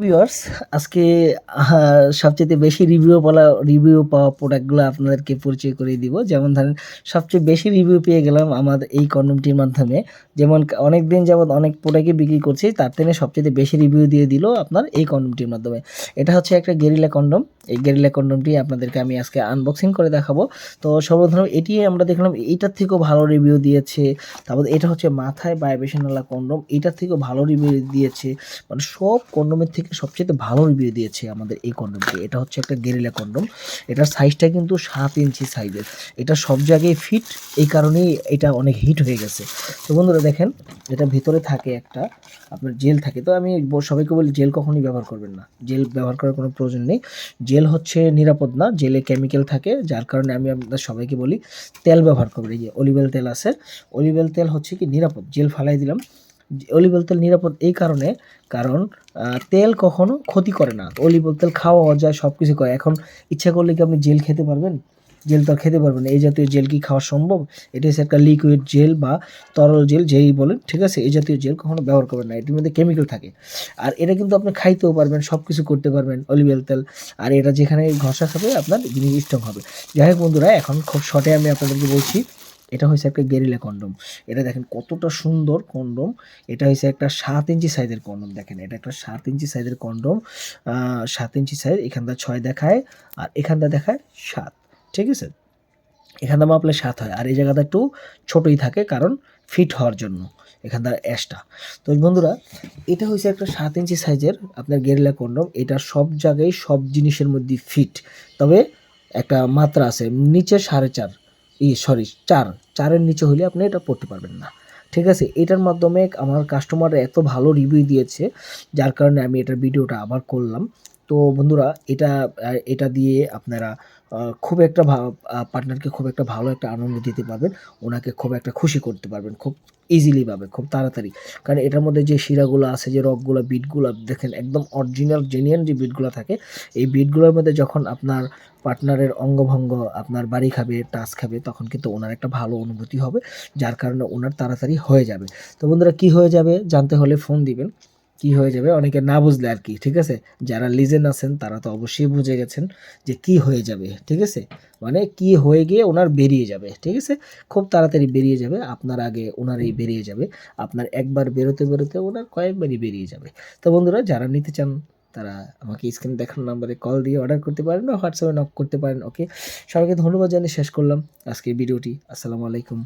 Viewers, আজকে সবচাইতে বেশি রিভিউ পাওয়া প্রোডাক্টগুলো আপনাদেরকে পরিচয় করিয়ে দিব। যেমন ধরেন সবচেয়ে বেশি রিভিউ পেয়ে গেলাম আমাদের এই কন্ডমটির মাধ্যমে। যেমন অনেকদিন যাবৎ অনেক প্রোডাক্টই বিক্রি করছি, তার থেকে সবচাইতে বেশি রিভিউ দিয়ে দিল আপনার এই কন্ডমটির মাধ্যমে। এটা হচ্ছে একটা গেরিলা কন্ডম। এই গেরিলা কন্ডমটি আপনাদেরকে আমি আজকে আনবক্সিং করে দেখাবো। তো সর্বপ্রথম এটি আমরা দেখলাম এটার থেকেও ভালো রিভিউ দিয়েছে। তারপর এটা হচ্ছে মাথায় ভাইব্রেশনওয়ালা কন্ডম, এটার থেকেও ভালো রিভিউ দিয়েছে। মানে সব কন্ডোমের থেকে সবচেয়ে ভালো রিভিউ দিয়েছে আমাদের এই কন্ডোমটি। এটা হচ্ছে একটা গেরিলা কন্ডোম। এটার সাইজটা কিন্তু 7 ইঞ্চি সাইজের। এটা সব জায়গায় ফিট, এই কারণেই এটা অনেক হিট হয়ে গেছে। তো বন্ধুরা দেখেন, এটা ভিতরে থাকে একটা আপনার জেল থাকে। তো আমি সবাইকে বলি জেল কখনোই ব্যবহার করবেন না, জেল ব্যবহার করার কোনো প্রয়োজন নেই। জেল হচ্ছে নিরাপদ না, জেলে কেমিক্যাল থাকে, যার কারণে আমি আপনাদের সবাইকে বলি তেল ব্যবহার করবেন। এই যে অলিভ তেল আছে, অলিভ তেল হচ্ছে কি নিরাপদ। জেল ফালাই দিলাম। অলিভ তেল নিরাপদ এই কারণে, কারণ তেল কখনো ক্ষতি করে না। অলিভ তেল খাওয়া যায়, সব কিছু করে। এখন ইচ্ছা করলে কি আপনি জেল খেতে পারবেন? জেল তো আর খেতে পারবেন না। এই জাতীয় জেল কি খাওয়া সম্ভব? এটা হচ্ছে একটা লিকুইড জেল বা তরল জেল, যেই বলেন, ঠিক আছে? এই জাতীয় জেল কখনো ব্যবহার করবেন না, এটির মধ্যে কেমিক্যাল থাকে। আর এটা কিন্তু আপনি খাইতেও পারবেন, সব কিছু করতে পারবেন অলিভ তেল। আর এটা যেখানে ঘষা খাবে আপনার জিনিস স্ট্রং হবে। যাই হোক বন্ধুরা, এখন খুব শর্টে আমি আপনাদেরকে বলছি, এটা হচ্ছে একটা গেরিলা কন্ডম। এটা দেখেন কতটা সুন্দর কন্ডম। এটা হচ্ছে একটা 7 ইঞ্চি সাইজের কন্ডম। দেখেন এটা একটা 7 ইঞ্চি সাইজের কন্ডম। 7 ইঞ্চি সাইজ, এখানটা 6 দেখায় আর এখানটা দেখায় 7, ঠিক আছে? এখানটা মাপলে 7 হয়, আর এই জায়গাটা একটু ছোটই থাকে, কারণ ফিট হওয়ার জন্য এখানটা অ্যাশটা। তো বন্ধুরা, এটা হচ্ছে একটা 7 ইঞ্চি সাইজের আপনার গেরিলা কন্ডম। এটা সব জায়গায় সব জিনিসের মধ্যে ফিট। তবে একটা মাত্রা আছে, নিচে 4.5, সরি 4, 4-এর নিচে হলে আপনি এটা পড়তে পারবেন না, ঠিক আছে? এটার মাধ্যমে আমার কাস্টমার এত ভালো রিভিউ দিয়েছে, যার কারণে আমি এটার ভিডিওটা আবার করলাম। তো বন্ধুরা, এটা দিয়ে আপনারা খুব একটা পার্টনারকে খুব একটা ভালো একটা আনন্দ দিতে পারবেন। ওনাকে খুব একটা খুশি করতে পারবেন খুব ইজিলি ভাবে, খুব তাড়াতাড়ি। কারণ এটার মধ্যে যে শিরাগুলো আছে, যে রগগুলো, বিটগুলো দেখেন একদম অরিজিনাল জেনুইন যে বিটগুলো থাকে, এই বিটগুলোর মধ্যে যখন আপনার পার্টনারের অঙ্গভঙ্গ আপনার বাড়ি খাবে, টাচ খাবে, তখন কিন্তু ওনার একটা ভালো অনুভূতি হবে, যার কারণে ওনার তাড়াতাড়ি হয়ে যাবে। তো বন্ধুরা, কি হয়ে যাবে জানতে হলে ফোন দিবেন। কি হয়ে যাবে অনেকে না বুঝলে আর কি, ঠিক আছে? যারা লিজেন্ড আছেন তারা তো অবশ্যই বুঝে গেছেন যে কি হয়ে যাবে, ঠিক আছে? মানে কি হয়ে গিয়ে ওনার বেরিয়ে যাবে, ঠিক আছে? খুব তাড়াতাড়ি বেরিয়ে যাবে, আপনার আগে ওনারই বেরিয়ে যাবে। আপনার একবার বেরোতে বেরোতে ওনার কয়েকবারই বেরিয়ে যাবে। তো বন্ধুরা, যারা নিতে চান তারা আমাকে স্ক্রিনে দেখানো নাম্বারে কল দিয়ে অর্ডার করতে পারেন বা হোয়াটসঅ্যাপে নক করতে পারেন। ওকে, সবাইকে ধন্যবাদ জানিয়ে শেষ করলাম আজকের ভিডিওটি। আসসালামু আলাইকুম।